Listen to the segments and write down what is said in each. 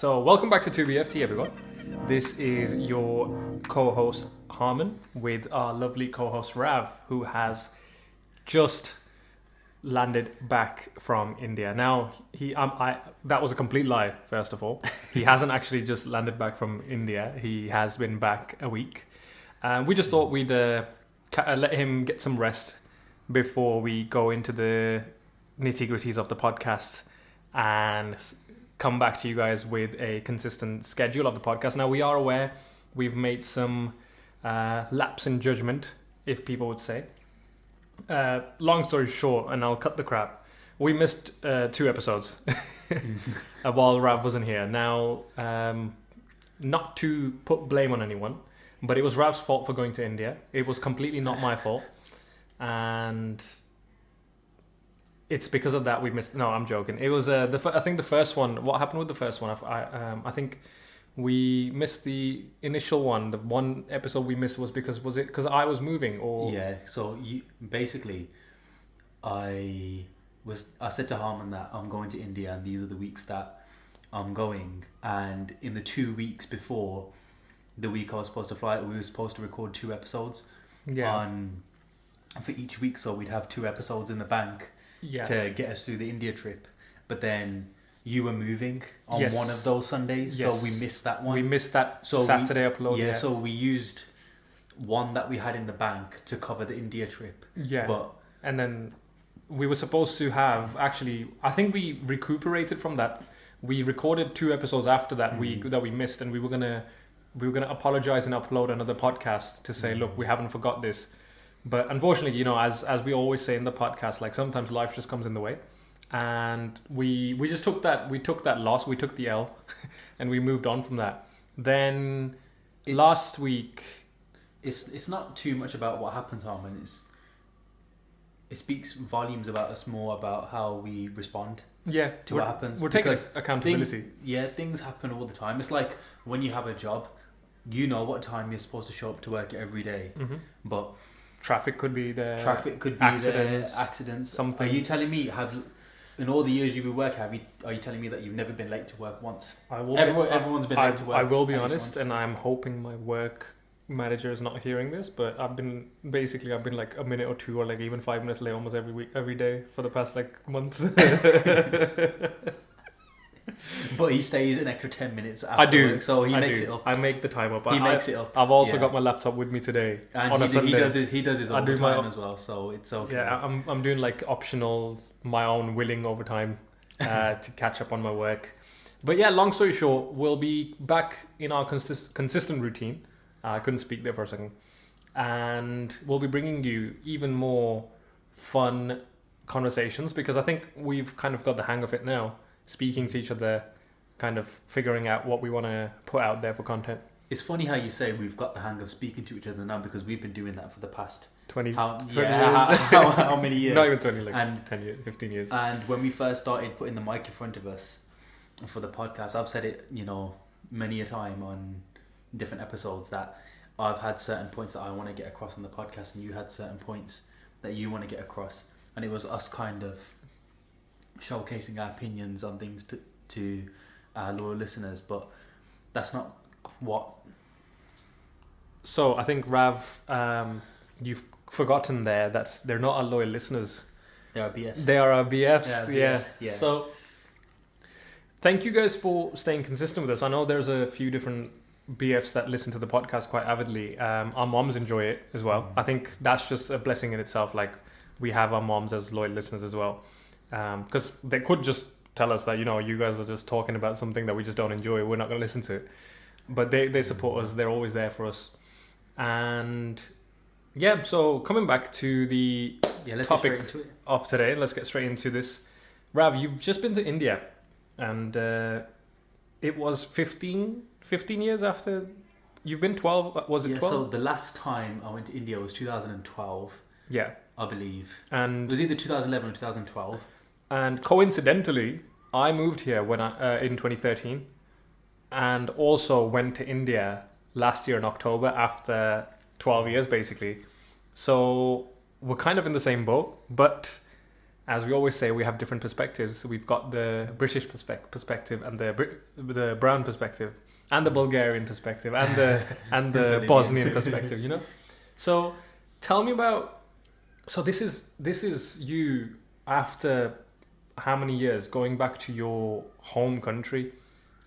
So welcome back to 2BFT, everyone. This is your co-host Harman with our lovely co-host Rav, who has just landed back from India. Now, that was a complete lie, first of all. He hasn't actually just landed back from India. He has been back a week. We just thought we'd let him get some rest before we go into the nitty-gritties of the podcast and come back to you guys with a consistent schedule of the podcast. Now, we are aware we've made some lapse in judgment, if people would say. Long story short, and I'll cut the crap, we missed 2 episodes while Rav wasn't here. Now, not to put blame on anyone, but it was Rav's fault for going to India. It was completely not my fault. And it's because of that we missed. No, I'm joking. It was I think the first one. What happened with the first one? I think we missed the initial one. The one episode we missed was because I was moving or yeah. So I said to Harman that I'm going to India and these are the weeks that I'm going. And in the 2 weeks before the week I was supposed to fly, we were supposed to record 2 episodes for each week. So we'd have 2 episodes in the bank. Yeah. To get us through the India trip, but then you were moving on one of those Sundays, so we missed that one. We missed that Saturday upload. Yeah, so we used one that we had in the bank to cover the India trip. Yeah, and then we were supposed to have I think we recuperated from that. We recorded 2 episodes after that week that we missed, and we were gonna apologize and upload another podcast to say, look, we haven't forgot this. But unfortunately, as we always say in the podcast, like sometimes life just comes in the way, and we just took that loss, we took the L, and we moved on from that. Then last week, it's not too much about what happens, Harman. It speaks volumes about us more about how we respond. To what happens. We're taking accountability. Things happen all the time. It's like when you have a job, you know what time you're supposed to show up to work every day, but traffic could be there. Accidents. Something. Are you telling me in all the years you've been working, are you telling me that you've never been late to work once? Everyone's been late to work. I will be honest, and I'm hoping my work manager is not hearing this, but I've been like a minute or 2 or like even 5 minutes late almost every day for the past like month. But he stays an extra 10 minutes after work, so he makes it up. I make the time up. He makes it up. I've also got my laptop with me today. And on a Sunday. He does his overtime as well, so it's okay. Yeah, I'm doing like optional, my own willing overtime to catch up on my work. But yeah, long story short, we'll be back in our consistent routine. I couldn't speak there for a second. And we'll be bringing you even more fun conversations because I think we've kind of got the hang of it now. Speaking to each other, kind of figuring out what we want to put out there for content. It's funny how you say we've got the hang of speaking to each other now because we've been doing that for the past 20 years. How many years? Not even 20, like 10 years, 15 years. And when we first started putting the mic in front of us for the podcast, I've said it, many a time on different episodes that I've had certain points that I want to get across on the podcast and you had certain points that you want to get across. And it was us kind of showcasing our opinions on things to our loyal listeners, but that's not what. So I think Rav, you've forgotten there that they're not our loyal listeners. They are BFs. They are our BFs. Yeah. So thank you guys for staying consistent with us. I know there's a few different BFs that listen to the podcast quite avidly. Our moms enjoy it as well. I think that's just a blessing in itself. Like we have our moms as loyal listeners as well. Because they could just tell us that, you guys are just talking about something that we just don't enjoy. We're not going to listen to it. But they support us. They're always there for us. And yeah, so coming back to the topic of today, let's get straight into this. Rav, you've just been to India. And it was 15 years after you've been 12. Was it 12? So the last time I went to India was 2012. Yeah. I believe. And it was either 2011 or 2012. And coincidentally, I moved here when in 2013 and also went to India last year in October after 12 years, basically. So we're kind of in the same boat. But as we always say, we have different perspectives. We've got the British perspective and the brown perspective and the Bulgarian perspective and the Bosnian perspective, you know? So tell me about, so this is you after how many years going back to your home country?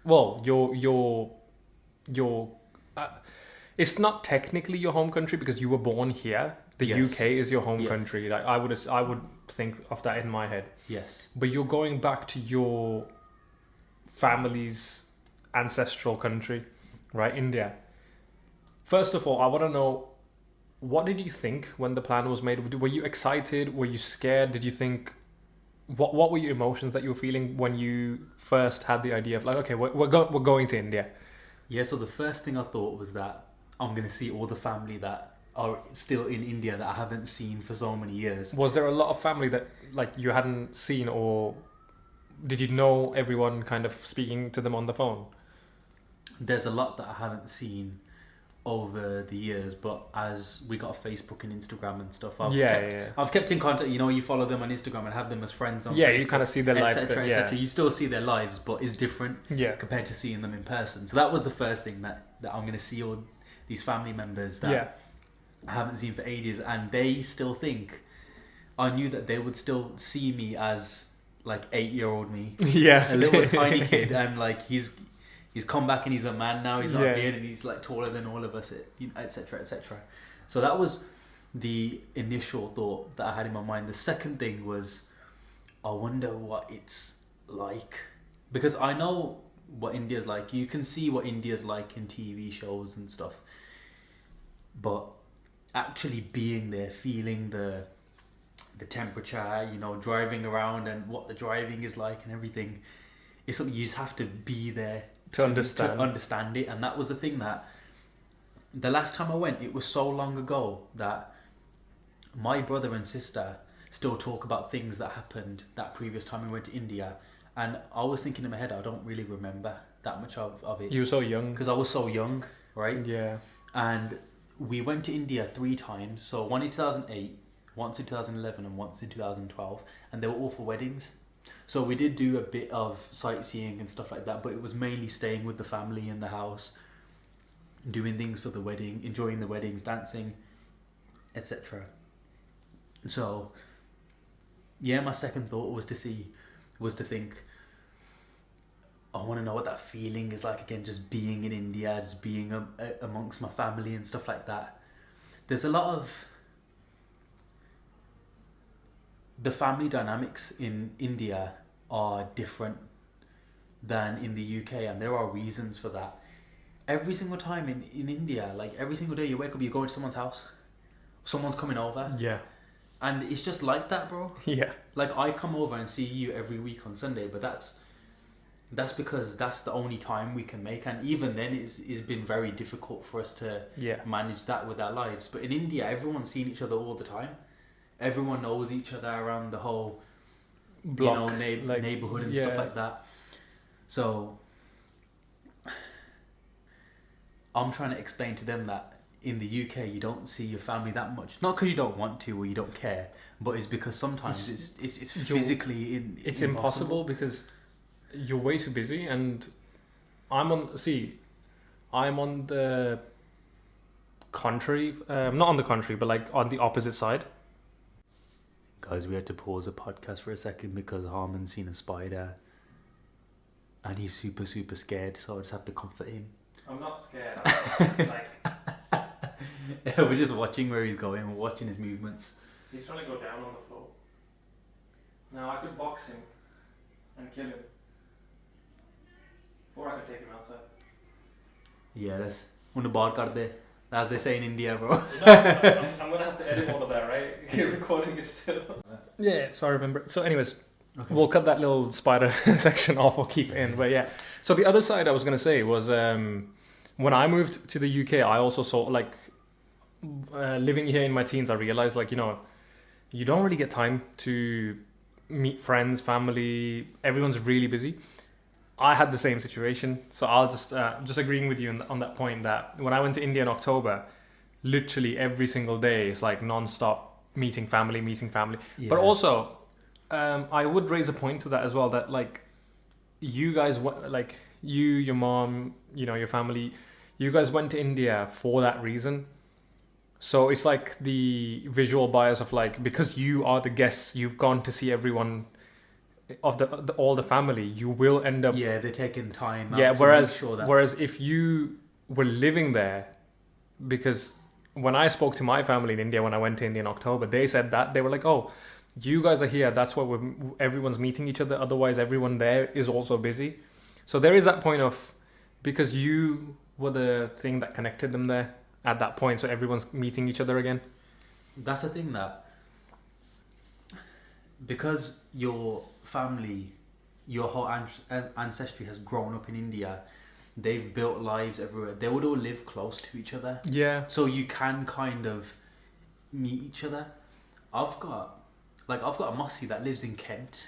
Well, your it's not technically your home country because you were born here. The Yes. UK is your home Yes. country. Like I would think of that in my head. Yes. But you're going back to your family's ancestral country, right? India. First of all, I want to know, what did you think when the plan was made? Were you excited? Were you scared? Did you think, what were your emotions that you were feeling when you first had the idea of like, okay, we're going to India? Yeah, so the first thing I thought was that I'm going to see all the family that are still in India that I haven't seen for so many years. Was there a lot of family that like you hadn't seen, or did you know everyone kind of speaking to them on the phone? There's a lot that I haven't seen over the years, but as we got Facebook and Instagram and stuff, I've kept in contact. You know, you follow them on Instagram and have them as friends on Facebook, you kind of see their lives, etc., etc. You still see their lives, but it's different compared to seeing them in person. So that was the first thing that I'm going to see all these family members that I haven't seen for ages, and they still think, I knew that they would still see me as like 8-year-old me, a little tiny kid, and like he's come back and he's a man now. He's got a beard and he's like taller than all of us, etc., etc. So that was the initial thought that I had in my mind. The second thing was, I wonder what it's like, because I know what India's like. You can see what India's like in TV shows and stuff, but actually being there, feeling the temperature, you know, driving around and what the driving is like and everything, it's something you just have to be there to understand it. And that was the thing, that the last time I went, it was so long ago that my brother and sister still talk about things that happened that previous time we went to India, and I was thinking in my head, I don't really remember that much of it. You were so young. Because I was so young, right? Yeah. And we went to India 3 times, so one in 2008, once in 2011 and once in 2012, and they were all for weddings. So we did do a bit of sightseeing and stuff like that, but it was mainly staying with the family in the house, doing things for the wedding, enjoying the weddings, dancing, etc. So, yeah, my second thought was to think, I want to know what that feeling is like again, just being in India, just being amongst my family and stuff like that. There's a lot of the family dynamics in India are different than in the UK, and there are reasons for that. Every single time in India, like every single day you wake up, you go to someone's house, someone's coming over. Yeah. And it's just like that, bro. Yeah. Like I come over and see you every week on Sunday, but that's because that's the only time we can make, and even then it's been very difficult for us to manage that with our lives. But in India, everyone's seeing each other all the time. Everyone knows each other around the whole block, neighborhood and stuff like that. So I'm trying to explain to them that in the UK you don't see your family that much, not because you don't want to or you don't care, but it's because sometimes it's physically it's impossible because you're way too busy. And I'm on the contrary, not on the contrary, but like on the opposite side. Guys, we had to pause the podcast for a second because Harmon's seen a spider and he's super, super scared, so I just have to comfort him. I'm not scared. I'm like... We're just watching where he's going, we're watching his movements. He's trying to go down on the floor. Now I could box him and kill him. Or I could take him outside. Yeah, that's unabad kar de, as they say in India, bro. I'm gonna have to edit all of that, right? You're recording it still. Yeah, so I remember. So anyways, we'll cut that little spider section off, we'll keep it in. But yeah, so the other side I was gonna say was when I moved to the UK, I also saw like living here in my teens, I realized like, you know, you don't really get time to meet friends, family, everyone's really busy. I had the same situation, so I'll just agreeing with you on that point, that when I went to India in October, literally every single day is like non-stop meeting family. Yeah. But also, I would raise a point to that as well. That like you guys, like you, your mom, your family, you guys went to India for that reason. So it's like the visual bias of like, because you are the guests, you've gone to see everyone of all the family, you will end up. Yeah, they're taking time out Yeah, to whereas make sure that. whereas if you were living there, because when I spoke to my family in India when I went to India in October, they said that they were like, "Oh, you guys are here. That's why everyone's meeting each other. Otherwise, everyone there is also busy." So there is that point of, because you were the thing that connected them there at that point. So everyone's meeting each other again. That's the thing, that because your family, your whole ancestry has grown up in India, they've built lives everywhere. They would all live close to each other. Yeah. So you can kind of meet each other. I've got a Mossy that lives in Kent,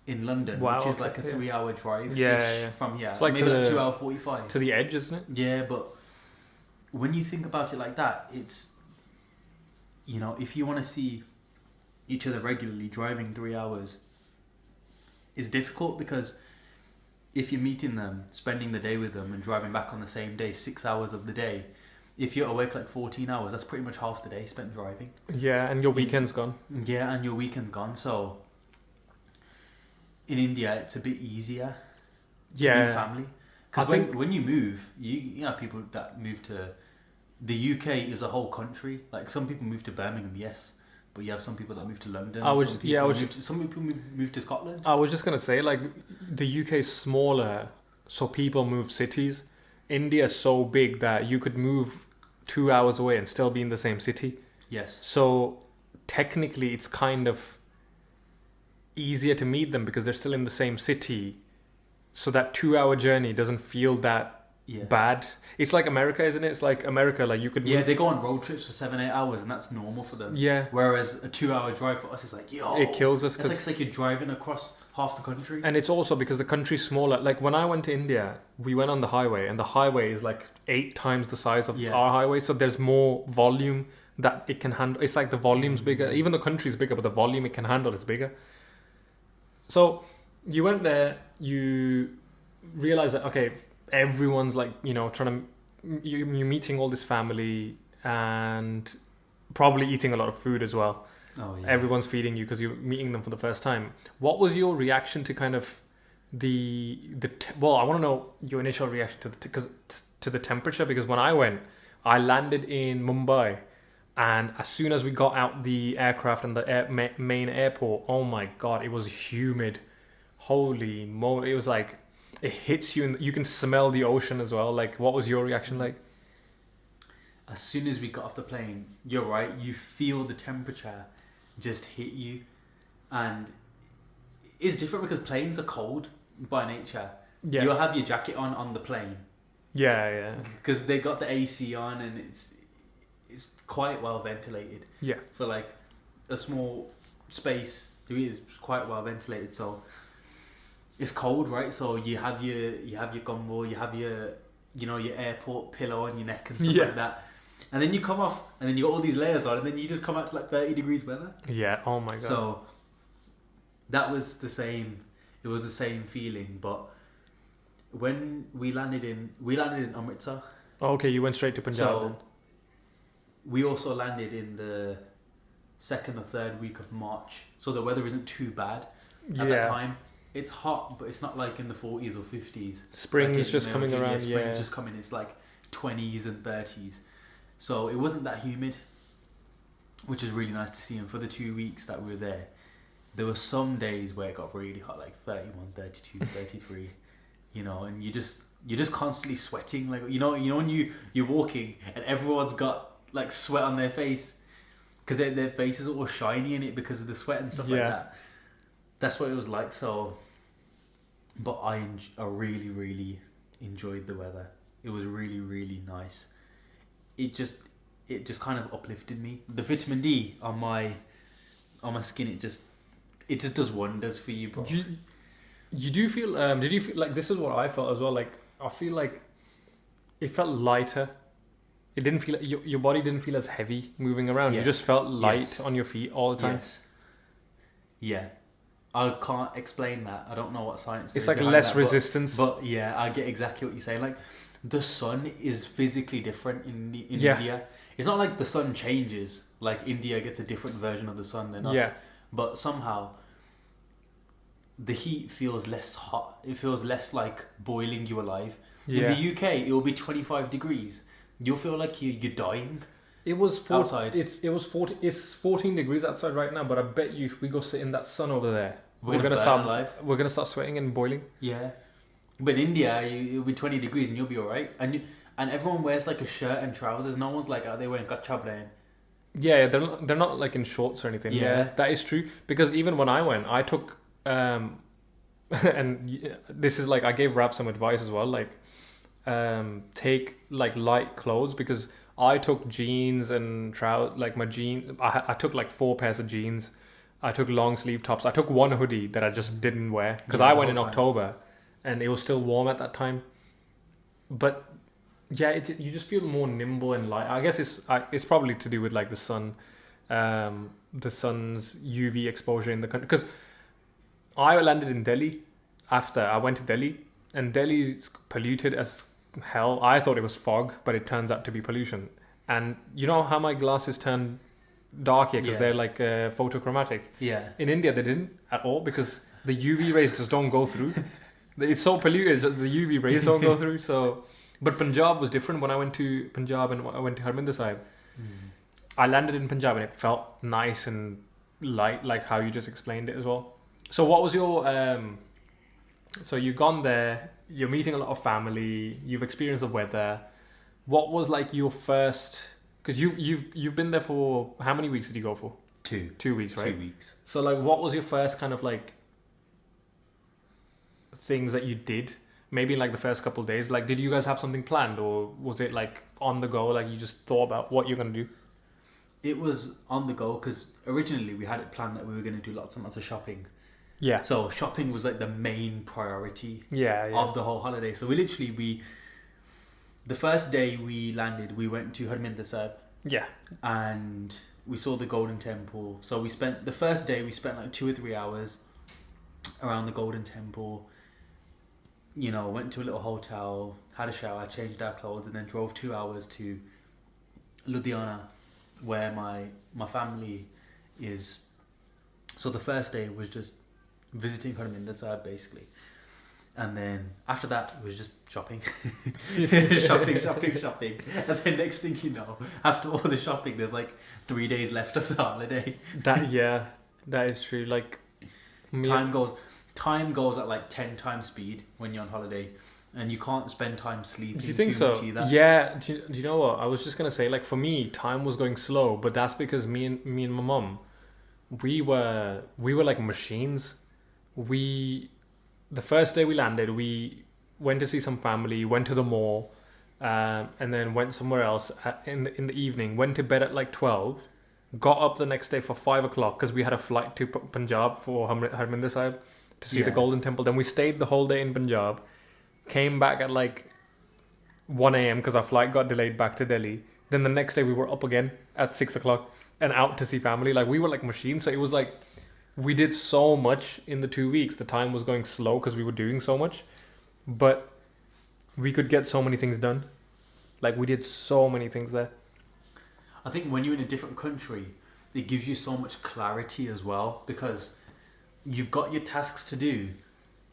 in London, Wow, which is okay, like a yeah. 3-hour drive Yeah. from here. It's like maybe to like the- 2 hour 45. To the edge, isn't it? Yeah, but when you think about it like that, it's, if you want to see each other regularly, driving 3 hours is difficult, because if you're meeting them, spending the day with them and driving back on the same day, 6 hours of the day, if you're awake like 14 hours, that's pretty much half the day spent driving. Yeah, and your weekend's gone. Yeah, and your weekend's gone. So in India, it's a bit easier to meet family. Because when you move, you have people that move to... The UK is a whole country. Like, some people move to Birmingham, yes, but you have some people that move to London. Some people move to Scotland. I was just gonna say, like, the UK is smaller, so people move cities. India is so big that you could move 2 hours away and still be in the same city. Yes. So technically, it's kind of easier to meet them because they're still in the same city. So that 2 hour journey doesn't feel that bad. It's like America, isn't it? It's like America, like you could... Yeah, they go on road trips for 7-8 hours and that's normal for them. Yeah. Whereas a 2 hour drive for us is like, it kills us. It's like you're driving across half the country. And it's also because the country's smaller. Like when I went to India, we went on the highway, and the highway is like 8 times the size of our highway. So there's more volume that it can handle. It's like the volume's bigger. Even the country's bigger, but the volume it can handle is bigger. So you went there, you realize that, okay, everyone's like, trying to... You're meeting all this family and probably eating a lot of food as well. Oh, yeah. Everyone's feeding you because you're meeting them for the first time. What was your reaction to kind of well, I want to know your initial reaction to the temperature, because when I went, I landed in Mumbai, and as soon as we got out the aircraft and the main airport, oh my God, it was humid. Holy moly. It was like, it hits you and you can smell the ocean as well. Like, what was your reaction like? As soon as we got off the plane, you're right, you feel the temperature just hit you. And it's different because planes are cold by nature. Yeah. You'll have your jacket on the plane. Yeah. Because they got the AC on and it's quite well ventilated. Yeah. For like a small space, it is quite well ventilated. So it's cold, right? So you have your gumbo, you have your your airport pillow on your neck and stuff like that. And then you come off, and then you got all these layers on, and then you just come out to like 30 degrees weather. Yeah. Oh my God. So that was the same. It was the same feeling. But when we landed in Amritsar. Okay, you went straight to Punjab So then. we also landed in the 2nd or 3rd week of March. So the weather isn't too bad at that time. It's hot, but it's not like in the 40s or 50s. Spring is just coming around. Spring's just coming. It's like 20s and 30s. So it wasn't that humid, which is really nice to see. And for the 2 weeks that we were there were some days where it got really hot, like 31, 32, 33, and you're just constantly sweating. Like, when you're walking and everyone's got like sweat on their face because their faces are all shiny in it because of the sweat and stuff like that. That's what it was like. So, but I really, really enjoyed the weather. It was really, really nice. It just kind of uplifted me. The vitamin D on my skin, it just does wonders for you, bro. You do feel did you feel like, this is what I felt as well, like I feel like it felt lighter. It didn't feel, your body didn't feel as heavy moving around. You just felt light on your feet all the time. Yes. Yeah. I can't explain that. I don't know what science It's is like behind less that, resistance. But yeah, I get exactly what you're saying. Like the sun is physically different in Yeah. India. It's not like the sun changes. Like India gets a different version of the sun than us. Yeah. But somehow the heat feels less hot. It feels less like boiling you alive. In Yeah. the UK, it will be 25 degrees. You'll feel like you're dying It was outside. It's 14 degrees outside right now, but I bet you if we go sit in that sun over there, We're gonna burn start alive. We're gonna start sweating and boiling. Yeah. But in India, it'll be 20 degrees and you'll be alright. And everyone wears like a shirt and trousers. No one's like, are they wearing kachhabla? Yeah, they're not like in shorts or anything. Yeah, that is true. Because even when I went, I took and this is like I gave Rav some advice as well. Like, take like light clothes because I took jeans and trousers. Like my jeans, I took like 4 pairs of jeans. I took long sleeve tops. I took one hoodie that I just didn't wear because I went in October, and it was still warm at that time. But yeah, you just feel more nimble and light. I guess it's probably to do with like the sun, the sun's UV exposure in the country. Because I landed in Delhi after I went to Delhi, and Delhi's polluted as hell. I thought it was fog, but it turns out to be pollution. And you know how my glasses turn dark here because they're like photochromatic. Yeah. In India, they didn't at all because the UV rays just don't go through. It's so polluted, the UV rays don't go through. So, but Punjab was different. When I went to Punjab and I went to Harminder Sahib, I landed in Punjab and it felt nice and light, like how you just explained it as well. So, what was your so you've gone there, you're meeting a lot of family, you've experienced the weather. What was like your first? Because you've been there for how many weeks did you go for? 2 weeks, right? 2 weeks. So like, what was your first kind of like things that you did? Maybe in like the first couple of days. Like, did you guys have something planned, or was it like on the go? Like you just thought about what you're gonna do? It was on the go because originally we had it planned that we were going to do lots and lots of shopping. Yeah. So shopping was like the main priority Yeah. of the whole holiday. So the first day we landed, we went to Harminder Sahib. Yeah. And we saw the Golden Temple. So we spent like 2 or 3 hours around the Golden Temple. You know, went to a little hotel, had a shower, changed our clothes, and then drove 2 hours to Ludhiana, where my family is. So the first day was just visiting Harminder Sahib basically. And then after that, it was just shopping. shopping. And then next thing you know, after all the shopping, there's like 3 days left of the holiday. That is true. Like, Time goes at like 10 times speed when you're on holiday. And you can't spend time sleeping. Do you think too so? much either. Yeah. Do you know what? I was just gonna say, like, for me, time was going slow, but that's because me and my mum, we were like machines. The first day we landed, we went to see some family, went to the mall, and then went somewhere else in the evening. Went to bed at like 12. Got up the next day for 5 o'clock because we had a flight to Punjab for Harminder Sahib to see the Golden Temple. Then we stayed the whole day in Punjab. Came back at like 1 a.m. because our flight got delayed back to Delhi. Then the next day we were up again at 6 o'clock and out to see family. Like, we were like machines. So it was like we did so much in the 2 weeks. The time was going slow because we were doing so much, but we could get so many things done. Like, we did so many things there. I think when you're in a different country, it gives you so much clarity as well because you've got your tasks to do,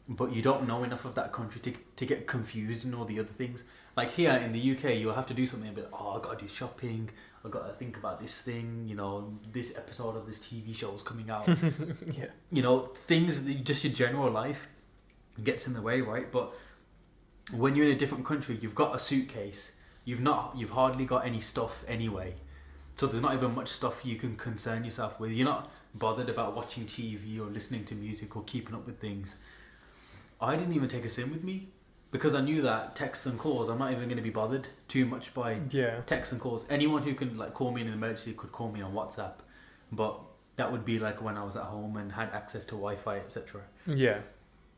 but you don't know enough of that country to get confused in all the other things. Like here in the UK, you'll have to do something a bit, I got to do shopping, I got to think about this thing, you know, this episode of this TV show is coming out. Yeah. You know, things, just your general life gets in the way, right? But when you're in a different country, you've got a suitcase, you've hardly got any stuff anyway. So there's not even much stuff you can concern yourself with. You're not bothered about watching TV or listening to music or keeping up with things. I didn't even take a SIM with me because I knew that texts and calls, I'm not even going to be bothered too much by texts and calls. Anyone who can like call me in an emergency could call me on WhatsApp, but that would be like when I was at home and had access to Wi-Fi, etc. Yeah.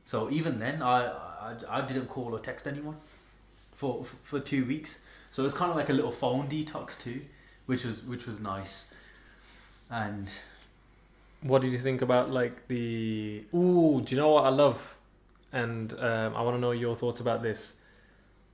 So even then, I didn't call or text anyone for 2 weeks. So it was kind of like a little phone detox too, which was nice. And what did you think about like the? Ooh, do you know what I love? And I want to know your thoughts about this.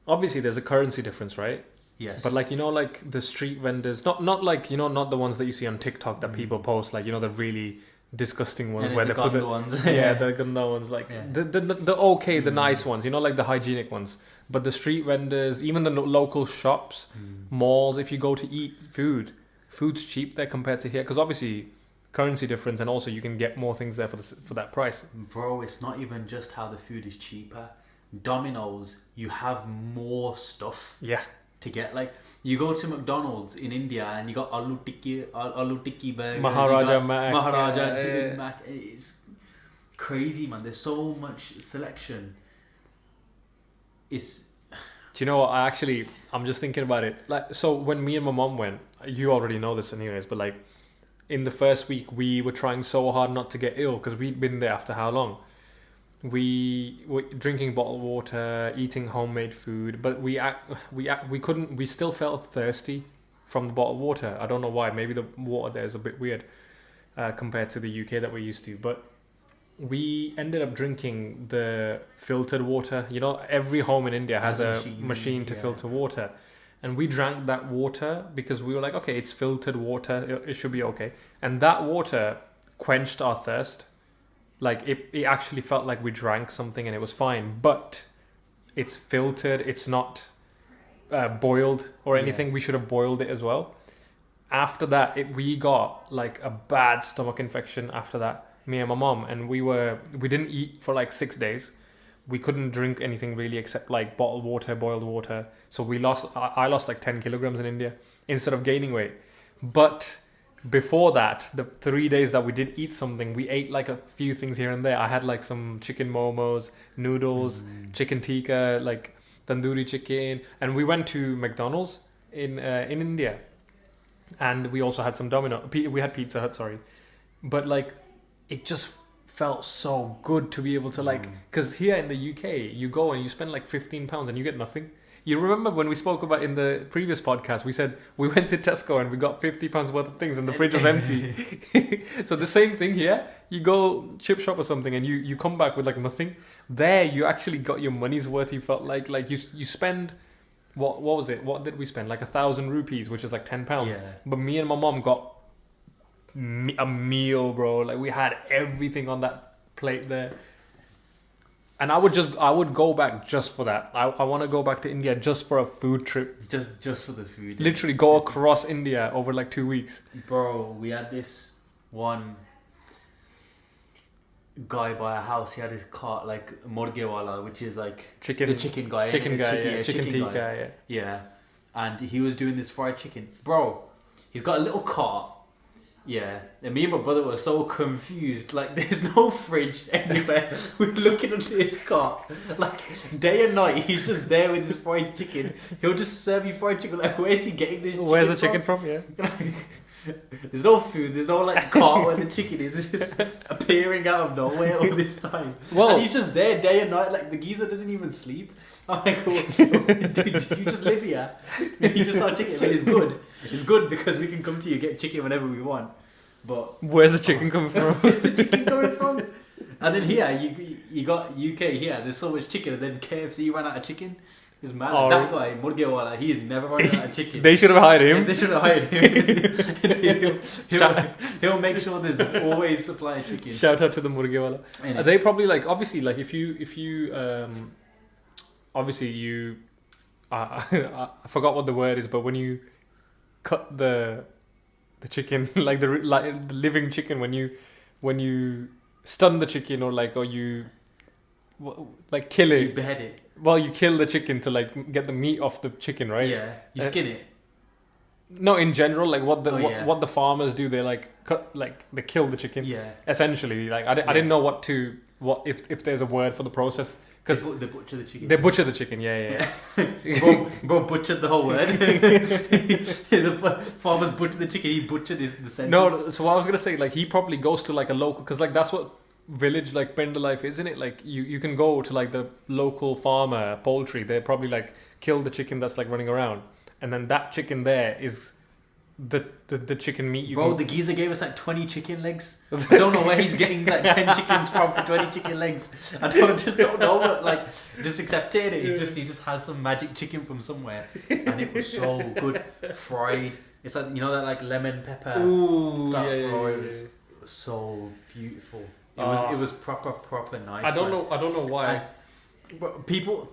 Obviously, there's a currency difference, right? Yes. But like like the street vendors, not like not the ones that you see on TikTok that people post, like the really disgusting ones and where the they put the ones. the ganda ones, like the okay, the nice ones, like the hygienic ones. But the street vendors, even the local shops, malls, if you go to eat food's cheap there compared to here, because obviously currency difference, and also you can get more things there for that price. Bro, it's not even just how the food is cheaper. Domino's, you have more stuff. Yeah. To get, like, you go to McDonald's in India and you got aloo tikki burgers, Maharaja Mac, chicken mac. It's crazy, man. There's so much selection. It's. Do you know what? I'm just thinking about it. Like, so when me and my mom went, you already know this anyways, but like in the first week we were trying so hard not to get ill because we'd been there after how long? We were drinking bottled water, eating homemade food, but we couldn't. We still felt thirsty from the bottled water. I don't know why. Maybe the water there is a bit weird compared to the UK that we're used to. But we ended up drinking the filtered water. Every home in India has a machine to filter water, and we drank that water because we were like, okay, it's filtered water. It should be okay. And that water quenched our thirst. Like it actually felt like we drank something and it was fine, but it's filtered. It's not boiled or anything. We should have boiled it as well. After that, we got like a bad stomach infection after that, me and my mom, and we didn't eat for like 6 days. We couldn't drink anything really except like bottled water, boiled water. So I lost like 10 kilograms in India instead of gaining weight. But before that, the 3 days that we did eat something, we ate like a few things here and there. I had like some chicken momos, noodles, chicken tikka, like tandoori chicken, and we went to McDonald's in India, and we also had some we had Pizza Hut, sorry, but like it just felt so good to be able to like, because here in the UK you go and you spend like £15 and you get nothing. You remember when we spoke about in the previous podcast, we said we went to Tesco and we got £50 worth of things and the fridge was empty. So the same thing here. You go chip shop or something and you come back with like nothing. There you actually got your money's worth. You felt like you spend, what was it? What did we spend? Like 1,000 rupees, which is like £10. Yeah. But me and my mom got a meal, bro. Like we had everything on that plate there. And I would go back just for that. I want to go back to India just for a food trip. Just for the food. Literally go across India over like 2 weeks. Bro, we had this one guy by a house. He had his cart, like Morgewala, which is like chicken, the chicken guy. Chicken tikka, yeah. And he was doing this fried chicken. Bro, he's got a little cart. Yeah, and me and my brother were so confused. Like, there's no fridge anywhere. We're looking at his cart, like day and night. He's just there with his fried chicken. He'll just serve you fried chicken. Like, where's he getting this? Where's the chicken from? Yeah. There's no food. There's no like cart where the chicken is. It's just appearing out of nowhere all this time. Well, and he's just there day and night. Like the geezer doesn't even sleep. I'm like, do you just live here? You just saw chicken. I mean, it's good. It's good because we can come to you get chicken whenever we want. But where's the chicken coming from? Where's the chicken coming from? And then here you got UK here. There's so much chicken, and then KFC ran out of chicken. It's mad. Oh, that guy Murgewala, he's never run out of chicken. They should have hired him. Yeah, they should have hired him. he'll make sure there's always supply of chicken. Shout out to the Murgewala. They probably like, obviously, like if you obviously you I forgot what the word is, but when you cut the chicken, like the living chicken, when you stun the chicken or you like kill it, you behead it. Well, you kill the chicken to like get the meat off the chicken, right? Yeah, you skin it. No, in general, like what the farmers do, they like cut, like they kill the chicken. Yeah. Essentially, like I didn't know what if there's a word for the process. Because they butcher the chicken. They butcher the chicken, yeah. bro butchered the whole word. The farmers butchered the chicken. He butchered the sentence. No, so what I was gonna say, like he probably goes to like a local, because like that's what village like Penda life is, isn't it? Like you can go to like the local farmer poultry. They probably like kill the chicken that's like running around, and then that chicken there is the chicken meat. Bro, the geezer gave us like 20 chicken legs. I don't know where he's getting like 10 chickens from for 20 chicken legs. I just don't know, but like, just accepted it. He just has some magic chicken from somewhere, and it was so good, fried. It's like, you know, that like lemon pepper. Ooh, stuff, yeah. It was so beautiful. It was proper nice. I don't know why. But people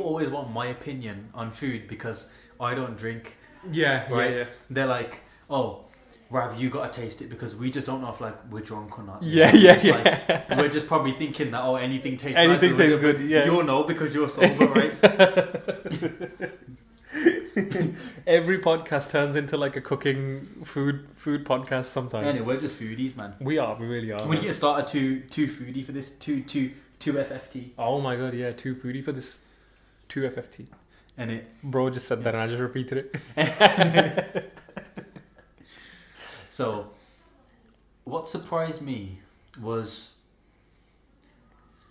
always want my opinion on food because I don't drink. Yeah, right? yeah. They're like, oh, Rav, you gotta taste it because we just don't know if like we're drunk or not. Yeah. Like, we're just probably thinking that anything tastes anything nice, tastes good. Yeah, you'll know because you're sober, right? Every podcast turns into like a cooking food podcast sometimes. Anyway, we're just foodies, man. We really are. We need to start too foodie for this. Two FFT. Oh my god, yeah, too foodie for this. 2 FFT. And it. Bro just said that and I just repeated it. So, what surprised me was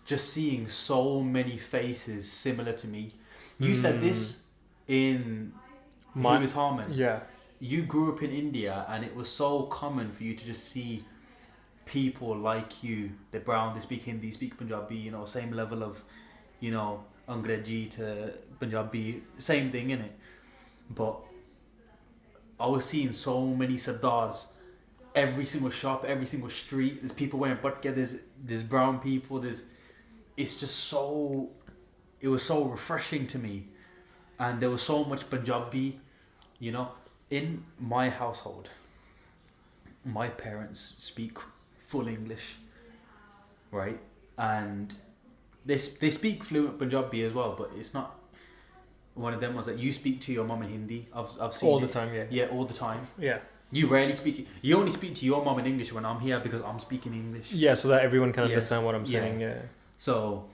just seeing so many faces similar to me. You said this in Who is Harmon. Yeah. You grew up in India and it was so common for you to just see people like you. They're brown, they speak Hindi, speak Punjabi, you know, same level of, you know, Angrezi to Punjabi, same thing, innit? But I was seeing so many Sardars, every single shop, every single street. There's people wearing patka, there's brown people, it's just so, it was so refreshing to me. And there was so much Punjabi, you know. In my household, my parents speak full English, right? And they speak fluent Punjabi as well, but it's not one of them ones that you speak to your mum in Hindi. I've seen all it. the time, yeah. Yeah, all the time. Yeah. You rarely speak you only speak to your mum in English when I'm here because I'm speaking English. Yeah, so that everyone can Yes. understand what I'm saying, yeah. So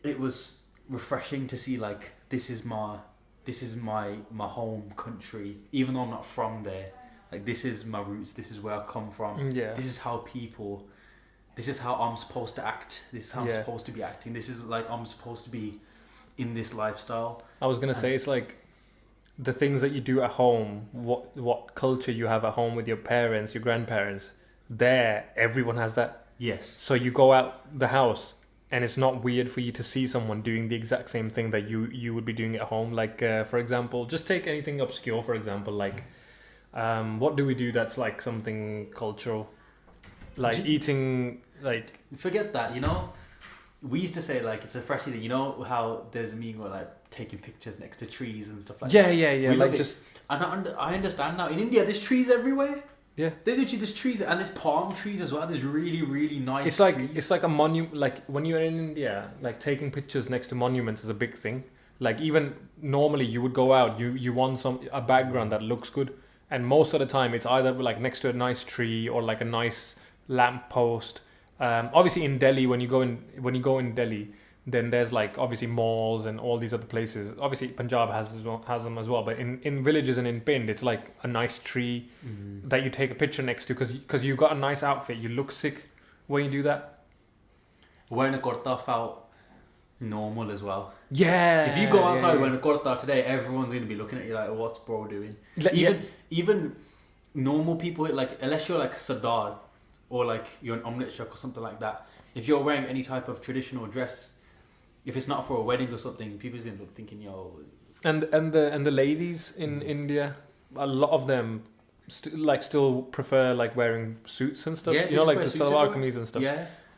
it was refreshing to see like this is my home country, even though I'm not from there. Like, this is my roots, this is where I come from. Yeah. This is how I'm supposed to act. This is how I'm supposed to be acting. This is like I'm supposed to be in this lifestyle. I was gonna say, it's like the things that you do at home, what culture you have at home with your parents, your grandparents, there everyone has that. Yes. So you go out the house and it's not weird for you to see someone doing the exact same thing that you would be doing at home. Like, for example, just take anything obscure, for example, like, what do we do that's like something cultural? Like eating, like... Forget that, you know? We used to say, like, it's a freshie thing. You know how there's a meme where, like, taking pictures next to trees and stuff like that? Yeah. We like love just... And I understand now. In India, there's trees everywhere. Yeah. There's trees, and there's palm trees as well. There's really, really nice trees. It's like a monument. Like, when you're in India, like, taking pictures next to monuments is a big thing. Like, even normally you would go out, you want a background that looks good, and most of the time it's either like next to a nice tree or like a nice lamp post. Obviously in Delhi, when you go in Delhi, then there's like obviously malls and all these other places. Obviously Punjab has them as well, but in villages and in Pind, it's like a nice tree that you take a picture next to because you got a nice outfit. You look sick when you do that. Wearing a kurta felt normal as well. Yeah. If you go outside wearing a kurta today, everyone's going to be looking at you like, what's bro doing? Even normal people, like, unless you're like Sardar or like you're an omelette shop or something like that, if you're wearing any type of traditional dress, if it's not for a wedding or something, people's going to look thinking, yo. And the ladies in India, a lot of them still prefer like wearing suits and stuff. Yeah, you know, like the salwar kameez and stuff.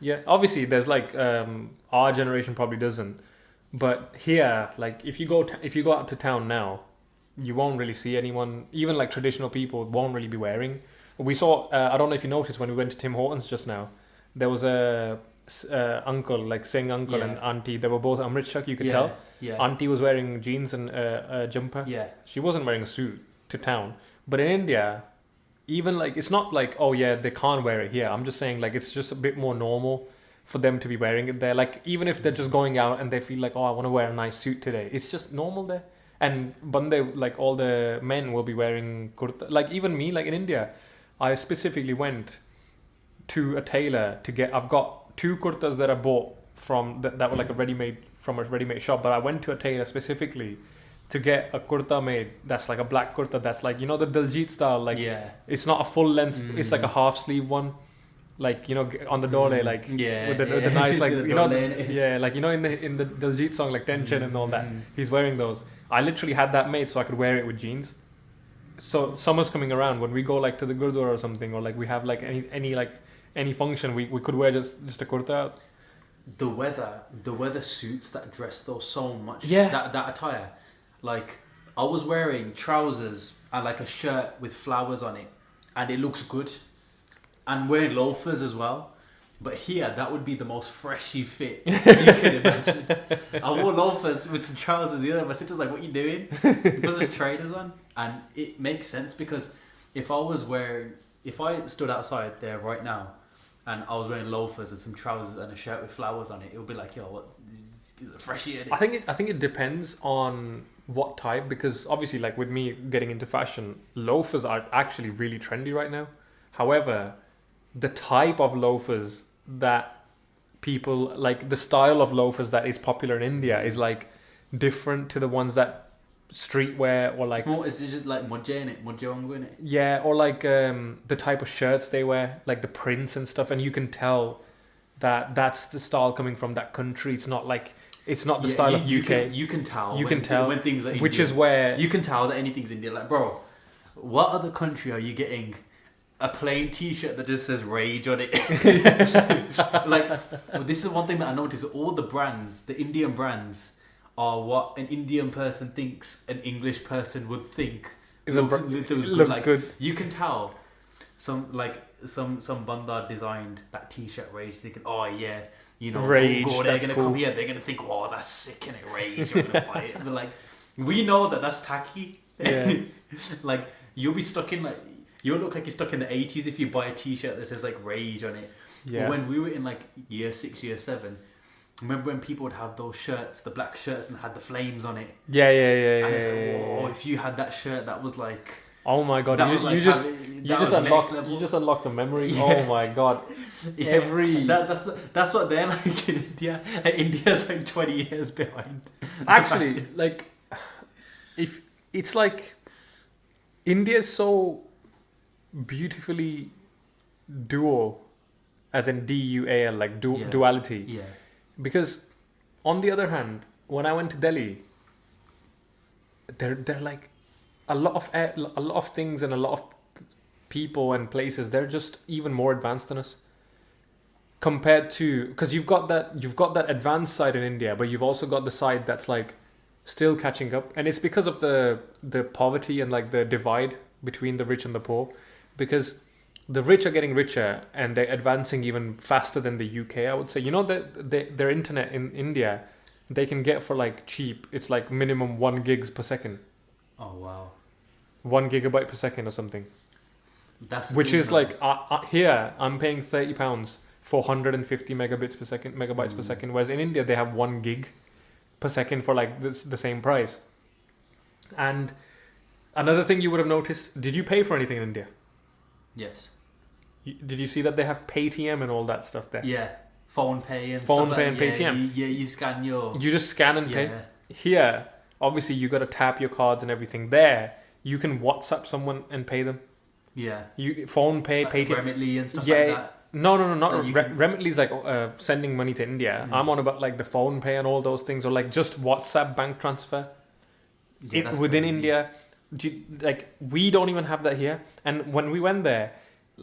Yeah. Obviously, there's like our generation probably doesn't, but here, like if you go out to town now, you won't really see anyone. Even like traditional people won't really be wearing. We saw. I don't know if you noticed when we went to Tim Hortons just now. There was a uncle, like Singh uncle and auntie. They were both Amritshak. You could tell. Yeah. Auntie was wearing jeans and a jumper. Yeah. She wasn't wearing a suit to town. But in India, even like it's not like, oh yeah, they can't wear it here. I'm just saying like it's just a bit more normal for them to be wearing it there. Like even if they're just going out and they feel like, oh, I want to wear a nice suit today, it's just normal there. And bande, like all the men will be wearing kurta. Like even me, like in India, I specifically went to a tailor to get. I've got 2 kurtas that I bought from that were like from a ready-made shop. But I went to a tailor specifically to get a kurta made that's like a black kurta that's like, you know, the Diljit style, like Yeah. it's not a full length, it's like a half sleeve one, like, you know, on the dole, like Yeah, with the yeah. nice, like, The you know, dole, innit? yeah, like, you know, in the Diljit song, like Tension and all that, he's wearing those. I literally had that made so I could wear it with jeans. So summer's coming around, when we go like to the gurdwara or something, or like we have like any function, we could wear just a kurta. The weather suits that dress though so much. Yeah. That attire. Like, I was wearing trousers and like a shirt with flowers on it, and it looks good. And wearing loafers as well. But here, that would be the most freshy fit you can imagine. I wore loafers with some trousers the other day. My sister's like, "What you doing?" He puts his trainers on, and it makes sense because if I stood outside there right now, and I was wearing loafers and some trousers and a shirt with flowers on it would be like, yo, what is it freshy? I think it depends on what type, because obviously, like with me getting into fashion, loafers are actually really trendy right now. However, the type of loafers that people like, the style of loafers that is popular in India is like different to the ones that streetwear, or like it's just like mudja in it, mudja in it. Yeah, or like the type of shirts they wear, like the prints and stuff, and you can tell that that's the style coming from that country. It's not the style of UK. You can tell. You can tell when things are Indian. Which is where You can tell that anything's Indian. Like, bro, what other country are you getting a plain T-shirt that just says "Rage" on it? Like, this is one thing that I noticed. All the brands, the Indian brands, are what an Indian person thinks an English person would think looks good. You can tell some bandar designed that T-shirt Rage, thinking, oh yeah, you know, Rage, they're gonna cool. come here, they're gonna think, oh, that's sick, innit, Rage, we're gonna buy it. But like, we know that that's tacky. Yeah. Like, you'll look like you're stuck in the 80s if you buy a T-shirt that says like Rage on it. Yeah. But when we were in like year 6, year 7, remember when people would have those shirts, the black shirts, and had the flames on it? Yeah. And it's like, whoa, if you had that shirt, that was like... Oh my god! You just unlocked the memory. Yeah. Oh my god! Yeah. That's what they're like in India. India's like 20 years behind. Actually, like, if it's like India's so beautifully dual, as in DUAL, like duality. Yeah. Because on the other hand, when I went to Delhi, they're like a lot of things and a lot of people and places, they're just even more advanced than us. Compared to, because you've got that advanced side in India, but you've also got the side that's like still catching up, and it's because of the poverty and like the divide between the rich and the poor, because the rich are getting richer and they're advancing even faster than the UK, I would say. You know that their internet in India, they can get for like cheap. It's like minimum 1 gigs per second. Oh wow. 1 gigabyte per second or something. Which is like here I'm paying £30 for 150 megabytes per second, whereas in India they have 1 gig per second for like the same price. And another thing you would have noticed, did you pay for anything in India? Yes. Did you see that they have Paytm and all that stuff there? Yeah. Phone pay and Paytm. You scan your... You just scan and pay. Here, obviously you got to tap your cards and everything. There, you can WhatsApp someone and pay them. Yeah. You phone pay, like Paytm. Remitly and stuff like that. No, not Remitly's like sending money to India. I'm on about like the phone pay and all those things, or like just WhatsApp bank transfer. Within crazy. India, like we don't even have that here. And when we went there,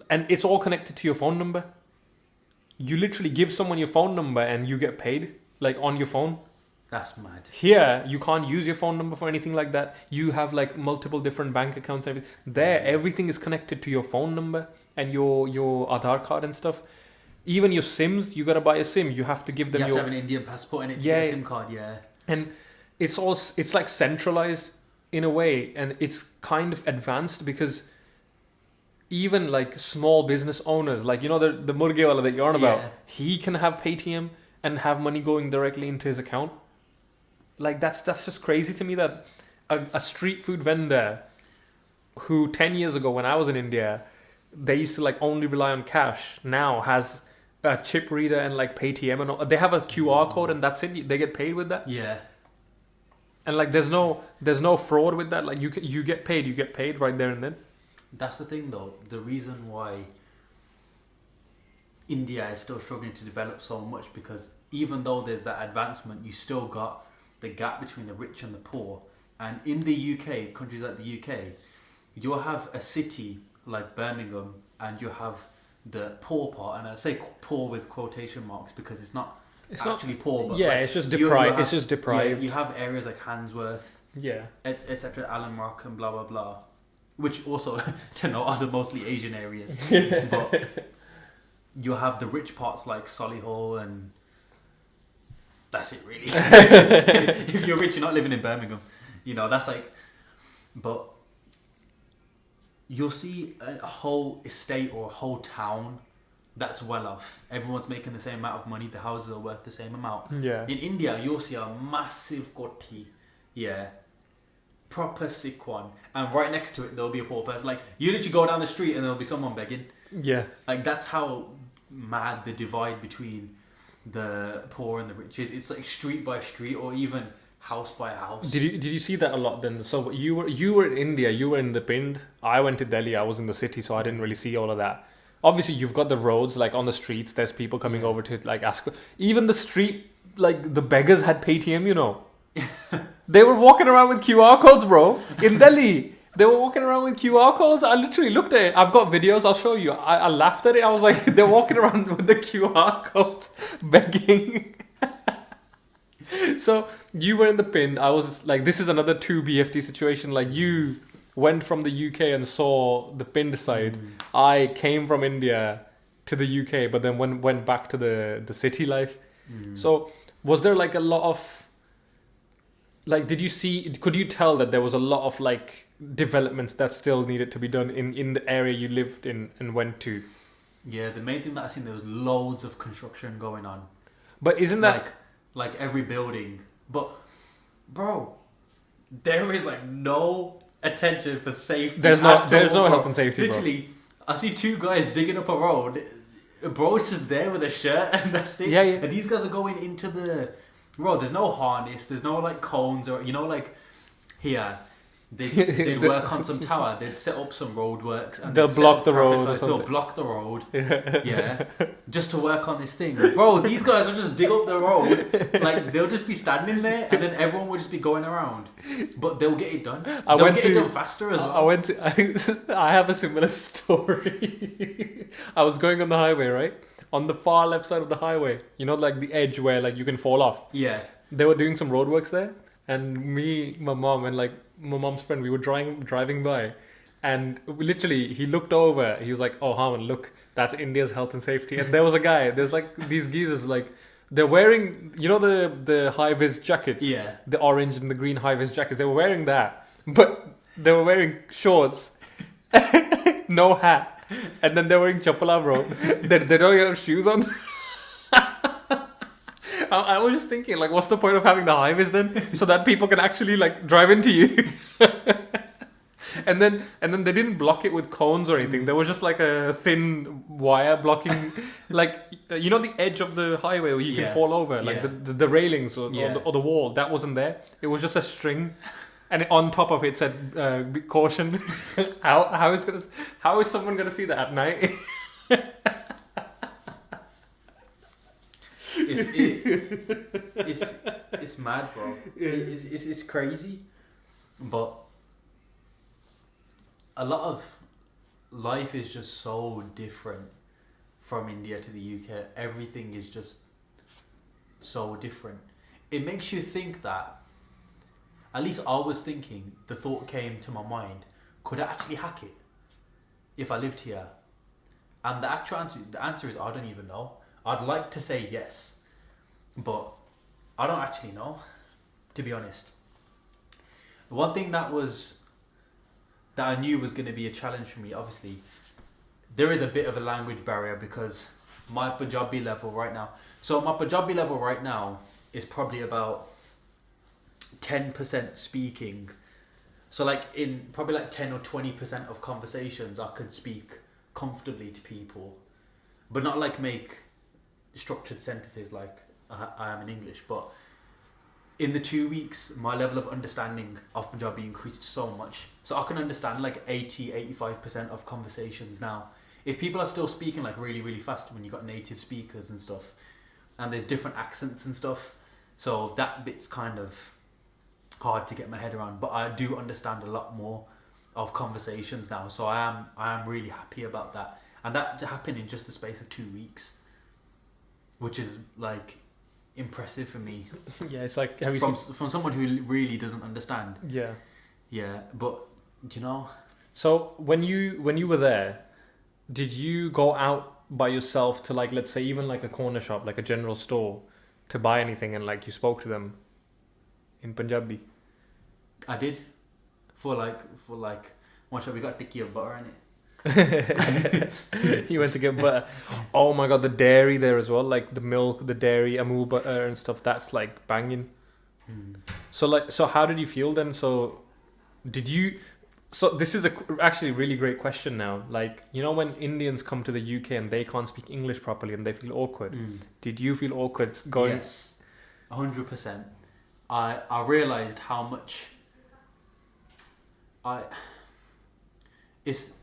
and it's all connected to your phone number. You literally give someone your phone number and you get paid like on your phone. That's mad. Here, you can't use your phone number for anything like that. You have like multiple different bank accounts and everything. There, everything is connected to your phone number and your Aadhaar card and stuff. Even your SIMs, you gotta buy a SIM. You have to give them you have to have an Indian passport in it to get a SIM card, yeah. And it's like centralized in a way, and it's kind of advanced because even like small business owners, like, you know, the Murgewala that you're on about, he can have Paytm and have money going directly into his account. Like that's just crazy to me that a street food vendor who 10 years ago when I was in India, they used to like only rely on cash, now has a chip reader and like Paytm and all. They have a QR code and that's it. They get paid with that. Yeah. And like, there's no fraud with that. Like, you get paid right there and then. That's the thing, though. The reason why India is still struggling to develop so much, because even though there's that advancement, you still got the gap between the rich and the poor. And in the UK, countries like the UK, you'll have a city like Birmingham, and you have the poor part, and I say poor with quotation marks because it's not actually poor, but Yeah, like, it's just deprived. It's just yeah, deprived. you have areas like Handsworth, Yeah. etc., Allen Rock, and blah blah blah, which also to know are the mostly Asian areas. But you have the rich parts like Solihull, and that's it really. If you're rich, you're not living in Birmingham. You know, that's like, but you'll see a whole estate or a whole town that's well off. Everyone's making the same amount of money. The houses are worth the same amount. Yeah. In India, you'll see a massive kothi, yeah, proper sick one, and right next to it there'll be a poor person. Like, you literally go down the street and there'll be someone begging. Yeah. Like, that's how mad the divide between the poor and the rich is. It's like street by street, or even house by house. Did you see that a lot then? So you were in India, you were in the Pind. I went to Delhi. I was in the city, so I didn't really see all of that. Obviously, you've got the roads, like on the streets. There's people coming over to like ask. Even the street, like the beggars had Paytm. You know, they were walking around with QR codes, bro. In Delhi, they were walking around with QR codes. I literally looked at it. I've got videos. I'll show you. I laughed at it. I was like, they're walking around with the QR codes, begging. So you were in the Pind. I was like, this is another 2 BFT situation. Like, you went from the UK and saw the Pind side. I came from India to the UK, but then went back to the city life. So was there like a lot of, like, could you tell that there was a lot of like developments that still needed to be done in the area you lived in and went to? Yeah, the main thing that I seen, there was loads of construction going on. But isn't that like every building? But bro, there is like no attention for safety. there's no health and safety, bro. Literally, I see 2 guys digging up a road. Bro's just there with a shirt and that's it. Yeah. And these guys are going into the road. There's no harness. There's no like cones, or like here. They'd work on some tower. They'd set up some roadworks and They'll block the road or something. They'll block the road. Yeah, just to work on this thing, bro. These guys will just dig up the road. Like, they'll just be standing there, and then everyone will just be going around. But they'll get it done. They'll get it done faster as well. I have a similar story. I was going on the highway, right? On the far left side of the highway, you know, like the edge where like you can fall off. Yeah. They were doing some roadworks there, and me, my mom, and like my mom's friend, we were driving by, and literally he looked over. He was like, "Oh, Harman, look, that's India's health and safety." And there was a guy. There's like these geezers, like they're wearing, you know, the high vis jackets. Yeah. The orange and the green high vis jackets. They were wearing that, but they were wearing shorts, no hat, and then they're wearing chappala, bro. They don't have shoes on. I was just thinking, like, what's the point of having the high vis then? So that people can actually like drive into you. and then they didn't block it with cones or anything. There was just like a thin wire blocking, like, you know, the edge of the highway where you can fall over, like the railings or the wall. That wasn't there. It was just a string, and on top of it said caution. How is someone gonna see that at night? It's mad, bro. It's crazy, but a lot of life is just so different from India to the UK. Everything is just so different. It makes you think that, at least I was thinking, the thought came to my mind, could I actually hack it if I lived here? And the answer is I don't even know. I'd like to say yes, but I don't actually know, to be honest. One thing that I knew was going to be a challenge for me, obviously, there is a bit of a language barrier because my Punjabi level right now. So my Punjabi level right now is probably about 10% speaking. So like in probably like 10 or 20% of conversations, I could speak comfortably to people, but not like make structured sentences like I am in English. But in the 2 weeks, my level of understanding of Punjabi increased so much. So I can understand like 80-85% of conversations now. If people are still speaking like really, really fast when you've got native speakers and stuff, and there's different accents and stuff, so that bit's kind of hard to get my head around. But I do understand a lot more of conversations now, so I am really happy about that. And that happened in just the space of 2 weeks, which is like impressive for me. Yeah, it's like have you from someone who really doesn't understand. Yeah. But do you know? So when you were there, did you go out by yourself to like, let's say even like a corner shop, like a general store, to buy anything, and like you spoke to them in Punjabi? I did. For like, what shop we got? Tikki of butter in it. He went to get butter. Oh my god, the dairy there as well, like the milk, the dairy, Amul butter and stuff. That's like banging. So how did you feel then? So this is actually a really great question now. Like, you know, when Indians come to the UK and they can't speak English properly and they feel awkward. Did you feel awkward going? Yes, 100%. I realised how much it's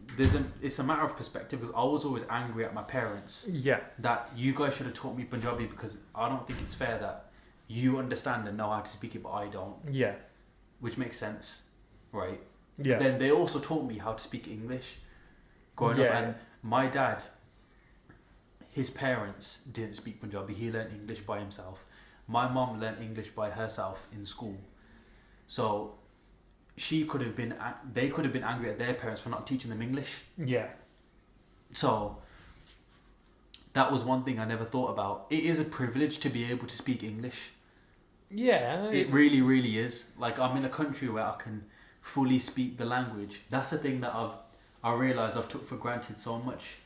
a matter of perspective, because I was always angry at my parents. Yeah. That you guys should have taught me Punjabi, because I don't think it's fair that you understand and know how to speak it but I don't. Yeah. Which makes sense, right? Yeah. But then they also taught me how to speak English growing up, and my dad, his parents didn't speak Punjabi. He learned English by himself. My mom learned English by herself in school. So they could have been angry at their parents for not teaching them English. Yeah. So that was one thing I never thought about. It is a privilege to be able to speak English. Yeah. It really, really is. Like, I'm in a country where I can fully speak the language. That's the thing that I realised I've took for granted so much,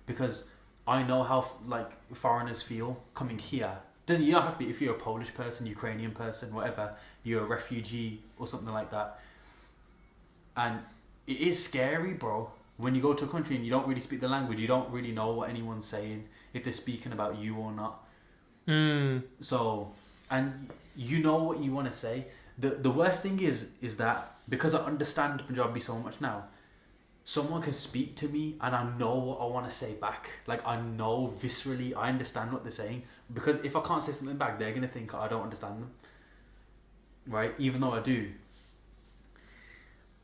because I know how like foreigners feel coming here. You don't have to be, if you're a Polish person, Ukrainian person, whatever, you're a refugee or something like that. And it is scary, bro. When you go to a country and you don't really speak the language, you don't really know what anyone's saying, if they're speaking about you or not. So, and you know what you want to say. The worst thing is that because I understand Punjabi so much now, someone can speak to me and I know what I want to say back. Like, I know viscerally, I understand what they're saying. Because if I can't say something back, they're going to think I don't understand them. Right? Even though I do.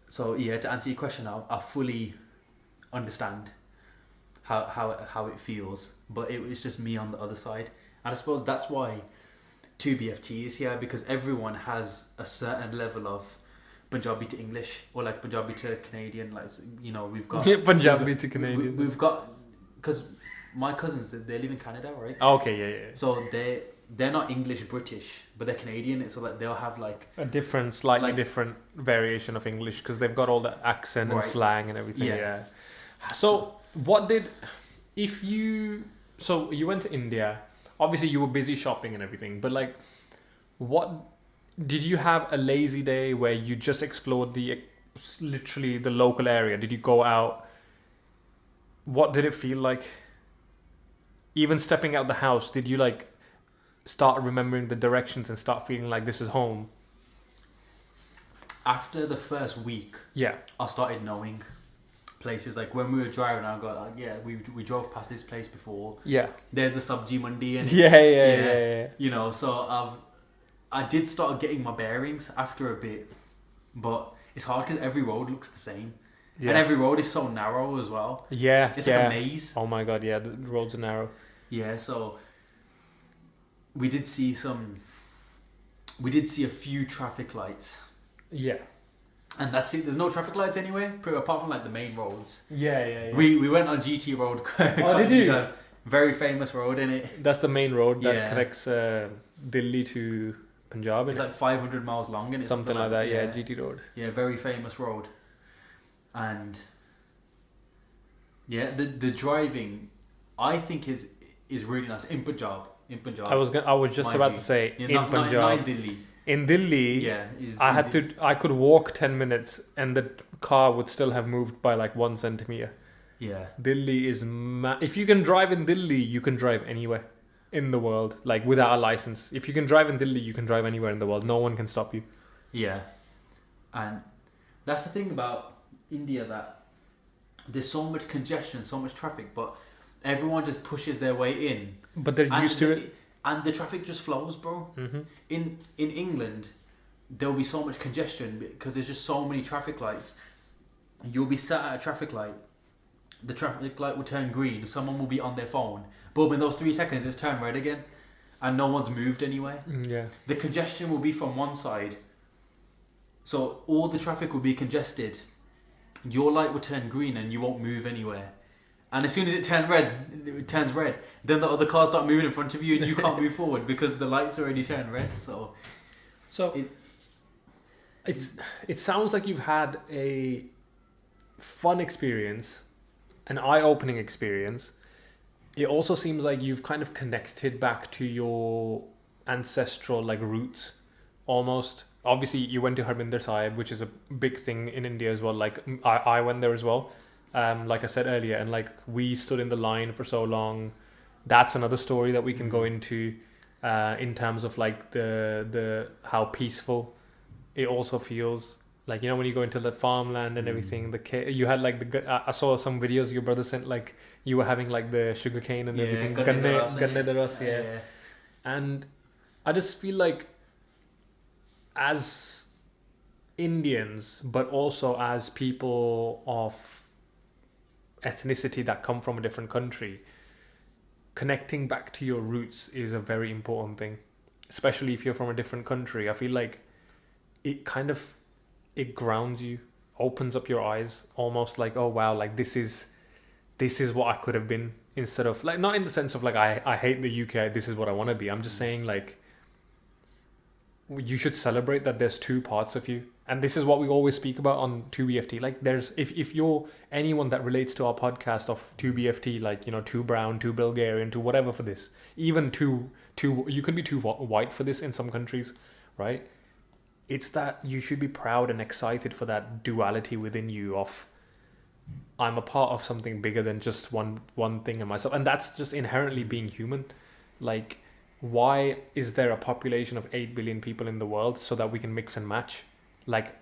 So, yeah, to answer your question, I fully understand how it feels. But it was just me on the other side. And I suppose that's why 2BFT is here, because everyone has a certain level of Punjabi to English, or like Punjabi to Canadian. Like, you know, we've got Punjabi to Canadian. We've got, because my cousins, they live in Canada, right? Okay, yeah. So they're not English British, but they're Canadian. So like they'll have like a different, slightly different variation of English, because they've got all the accent and slang and everything. Yeah. So so you went to India. Obviously, you were busy shopping and everything, but like, what did you have a lazy day where you just explored literally the local area? Did you go out? What did it feel like? Even stepping out the house, did you like start remembering the directions and start feeling like this is home? After the first week, I started knowing places. Like when we were driving, I got like, we drove past this place before. Yeah. There's the Sabji Mandi and yeah. You know, so I did start getting my bearings after a bit, but it's hard because every road looks the same. Yeah. And every road is so narrow as well. Yeah. It's like a maze. Oh my god, yeah, the roads are narrow. Yeah, so we did see a few traffic lights. Yeah. And that's it. There's no traffic lights anywhere, apart from like the main roads. Yeah. We went on GT Road. Oh, did you? Very famous road, innit? That's the main road that connects Delhi to Punjab. It's like 500 miles long, and something like that. Yeah, GT Road. Yeah, very famous road. And yeah, the driving, I think is really nice in Punjab. I was just about to say in Punjab. Not in Delhi. In Delhi, I could walk 10 minutes and the car would still have moved by like 1 centimeter. Yeah. Delhi is if you can drive in Delhi, you can drive anywhere. in the world, like without a license. If you can drive in Delhi, you can drive anywhere in the world. No one can stop you. Yeah, and that's the thing about India, that there's so much congestion, so much traffic, but everyone just pushes their way in. But they're used to it. And the traffic just flows, bro. Mm-hmm. In England, there'll be so much congestion because there's just so many traffic lights. You'll be sat at a traffic light, the traffic light will turn green, someone will be on their phone, boom, in those 3 seconds it's turned red again, and no one's moved anywhere. Yeah. The congestion will be from one side, so all the traffic will be congested. Your light will turn green and you won't move anywhere. And as soon as it turns red, then the other cars start moving in front of you and you can't move forward because the lights already turned red. So it sounds like you've had a fun experience, an eye-opening experience. It also seems like you've kind of connected back to your ancestral like roots, almost. Obviously, you went to Harminder Sahib, which is a big thing in India as well. Like I went there as well. Like I said earlier, and like we stood in the line for so long. That's another story that we can go into, in terms of like the how peaceful it also feels. Like, you know, when you go into the farmland and everything, you had like I saw some videos your brother sent, like you were having like the sugarcane and everything. Ganne da ras, yeah. And I just feel like as Indians, but also as people of ethnicity that come from a different country, connecting back to your roots is a very important thing, especially if you're from a different country. I feel like it grounds you, opens up your eyes, almost like, oh wow, like this is what I could have been, instead of like, not in the sense of like I hate the UK, this is what I want to be. I'm just saying like you should celebrate that there's two parts of you. And this is what we always speak about on 2BFT. Like there's, if you're anyone that relates to our podcast of 2BFT, like, you know, too brown, too Bulgarian, too whatever for this, even too, you can be too white for this in some countries, right? It's that you should be proud and excited for that duality within you of, I'm a part of something bigger than just one thing in myself. And that's just inherently being human. Like, why is there a population of 8 billion people in the world? So that we can mix and match. Like,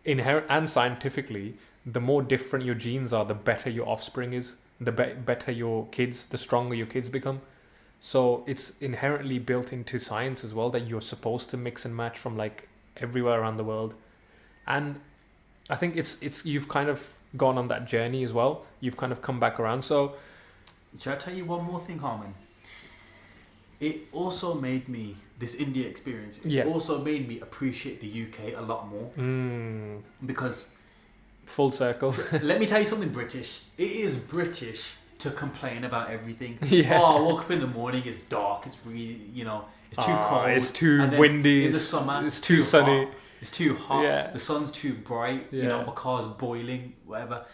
inherent and scientifically, the more different your genes are, the better your offspring is, the better your kids, the stronger your kids become. So it's inherently built into science as well that you're supposed to mix and match from like everywhere around the world. And I think it's you've kind of gone on that journey as well. You've kind of come back around. So shall I tell you one more thing, Harman? It also made me, this India experience, it also made me appreciate the UK a lot more. Because full circle. Let me tell you something British. It is British to complain about everything. Yeah. Oh, I woke up in the morning, it's dark, it's really, you know, it's too cold. It's too windy. In the summer, it's too sunny. Hot. It's too hot. Yeah. The sun's too bright. Yeah. You know, my car's boiling, whatever.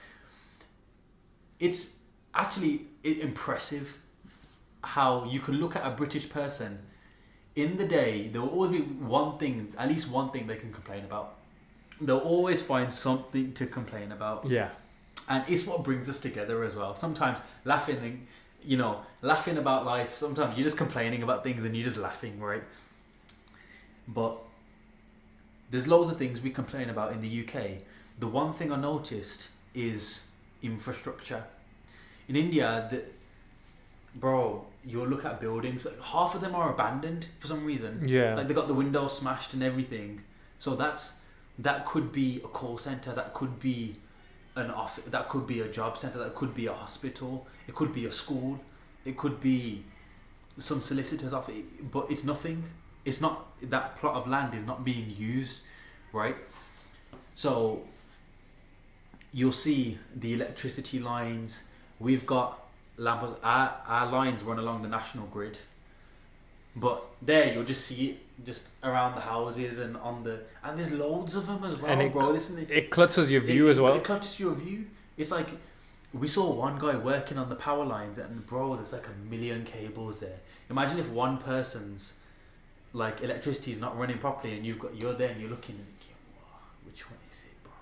It's actually impressive how you can look at a British person in the day. There will always be one thing, at least one thing they can complain about. They'll always find something to complain about. Yeah. And it's what brings us together as well. Sometimes laughing about life. Sometimes you're just complaining about things and you're just laughing, right? But there's loads of things we complain about in the UK. The one thing I noticed is infrastructure. In India, bro, you'll look at buildings, half of them are abandoned for some reason. Yeah. Like they got the windows smashed and everything. So that could be a call center, that could be an office, that could be a job center, that could be a hospital, it could be a school, it could be some solicitor's office, but it's nothing. It's not, that plot of land is not being used, right? So you'll see the electricity lines. We've got lamps. Our lines run along the national grid, but there you'll just see it just around the houses and and there's loads of them as well, and bro. It clutters your view as well. It clutters your view. It's like we saw one guy working on the power lines, and bro, there's like 1 million cables there. Imagine if one person's like electricity is not running properly, and you're there and you're looking and thinking, wow, which one is it, bro?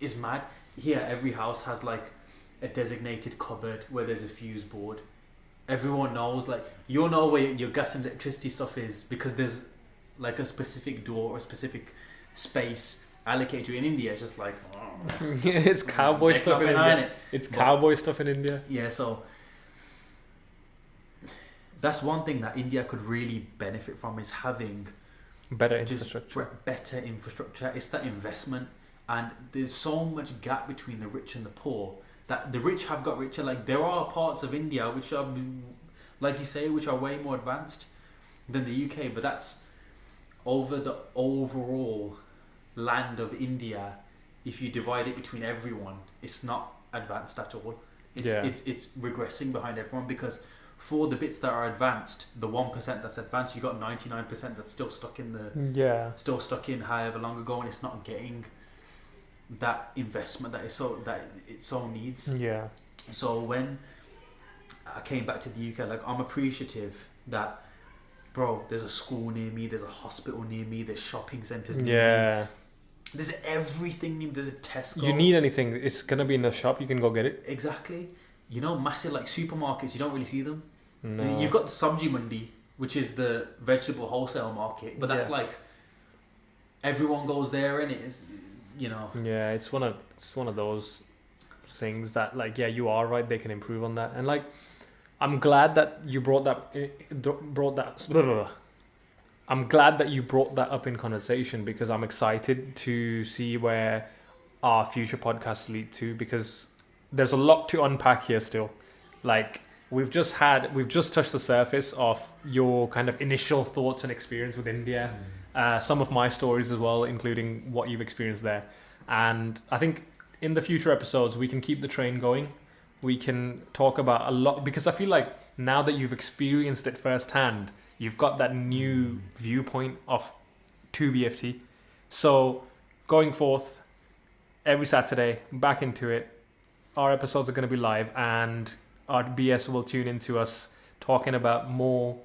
It's mad. Here, every house has like a designated cupboard where there's a fuse board, everyone knows, like, you'll know where your gas and electricity stuff is because there's like a specific door or a specific space allocated to. In India, it's just like, it's cowboy stuff in India. It's cowboy stuff in India. Yeah, so that's one thing that India could really benefit from, is having better infrastructure. Better infrastructure. It's that investment, and there's so much gap between the rich and the poor that the rich have got richer. Like, there are parts of India which are, like you say, which are way more advanced than the UK, but that's over the overall land of India. If you divide it between everyone, it's not advanced at all. It's regressing behind everyone, because for the bits that are advanced, the 1% that's advanced, you got 99% that's still stuck in however long ago, and it's not getting that investment that it so needs. Yeah. So when I came back to the UK, like, I'm appreciative that, bro, there's a school near me, there's a hospital near me, there's shopping centres near me. There's everything. There's a Tesco. You need anything, it's gonna be in the shop. You can go get it. Exactly. You know, massive like supermarkets. You don't really see them. No. I mean, you've got the Sabji Mandi, which is the vegetable wholesale market, but that's like everyone goes there, and it is, you know. Yeah, it's one of those things that, like, yeah, you are right. They can improve on that, and like, I'm glad that you brought that. I'm glad that you brought that up in conversation, because I'm excited to see where our future podcasts lead to, because there's a lot to unpack here still. Like, we've just touched the surface of your kind of initial thoughts and experience with India, some of my stories as well, including what you've experienced there. And I think in the future episodes, we can keep the train going. We can talk about a lot, because I feel like now that you've experienced it firsthand, you've got that new viewpoint of 2BFT. So going forth, every Saturday, back into it. Our episodes are going to be live, and our BS will tune into us talking about more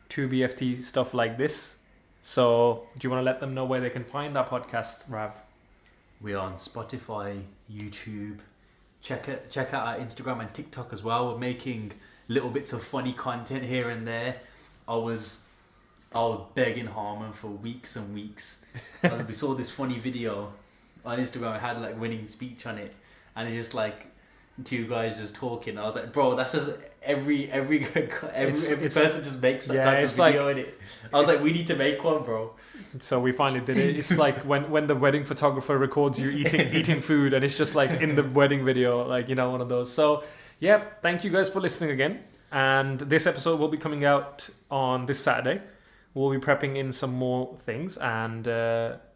2BFT stuff like this. So do you want to let them know where they can find our podcast, Rav? We're on Spotify, YouTube. Check out our Instagram and TikTok as well. We're making little bits of funny content here and there. I was begging Harmon for weeks and weeks. We saw this funny video on Instagram. It had like winning speech on it, and it's just like two guys just talking. I was like, bro, that's just every person just makes that type of video in it. I was like, we need to make one, bro. So we finally did it. It's like when the wedding photographer records you eating food, and it's just like in the wedding video, like, you know, one of those. So yeah, thank you guys for listening again. And this episode will be coming out on this Saturday. We'll be prepping in some more things, and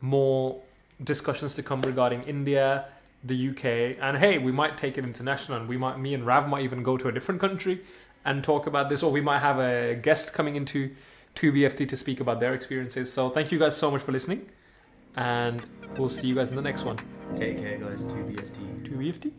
more discussions to come regarding India, the UK, and hey, we might take it international, and me and Rav might even go to a different country and talk about this, or we might have a guest coming into 2BFT to speak about their experiences. So thank you guys so much for listening, and we'll see you guys in the next one. Take care, guys. 2BFT. 2BFT.